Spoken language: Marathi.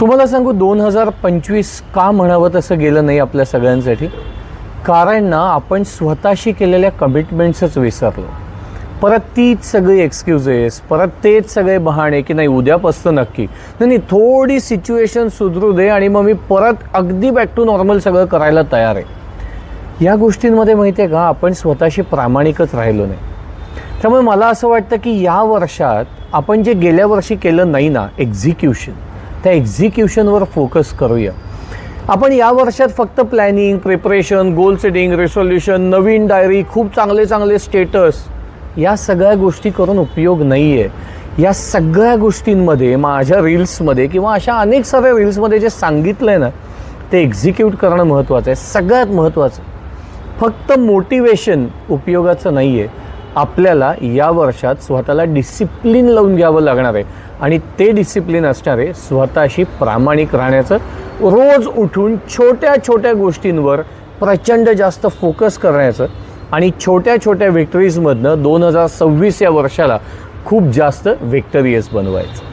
तुम्हाला सांगू 2025 का म्हणावं तसं गेलं नाही आपल्या सगळ्यांसाठी. कारण ना आपण स्वतःशी केलेल्या कमिटमेंट्सच विसरलो. परत तीच सगळी एक्सक्युजेस, परत तेच सगळे बहाणे की नाही उद्यापासून नक्की नाही, थोडी सिच्युएशन सुधरू दे आणि मग मी परत अगदी बॅक टू नॉर्मल सगळं करायला तयार आहे. या गोष्टींमध्ये माहिती आहे का आपण स्वतःशी प्रामाणिकच राहिलो नाही. त्यामुळे मला असं वाटतं की या वर्षात आपण जे गेल्या वर्षी केलं नाही ना एक्झिक्युशन, त्या एक्झिक्युशनवर फोकस करूया. आपण या वर्षात फक्त planning, preparation, goal setting, resolution, नवीन डायरी, खूप चांगले चांगले स्टेटस, या सगळ्या गोष्टी करून उपयोग नाही आहे. या सगळ्या गोष्टींमध्ये माझ्या रील्समध्ये किंवा अशा अनेक साऱ्या रील्समध्ये जे सांगितलं आहे ना ते एक्झिक्यूट करणं महत्त्वाचं आहे. सगळ्यात महत्त्वाचं. फक्त मोटिवेशन उपयोगाचं नाही आहे. आपल्याला या वर्षात स्वतःला डिसिप्लिन लावून घ्यावं लागणार आहे आणि ते डिसिप्लिन असणार आहे स्वतःशी प्रामाणिक राहण्याचं. रोज उठून छोट्या छोट्या गोष्टींवर प्रचंड जास्त फोकस करण्याचं आणि छोट्या छोट्या विक्टरीजमधनं 2026 या वर्षाला खूप जास्त विक्टरियस बनवायचं.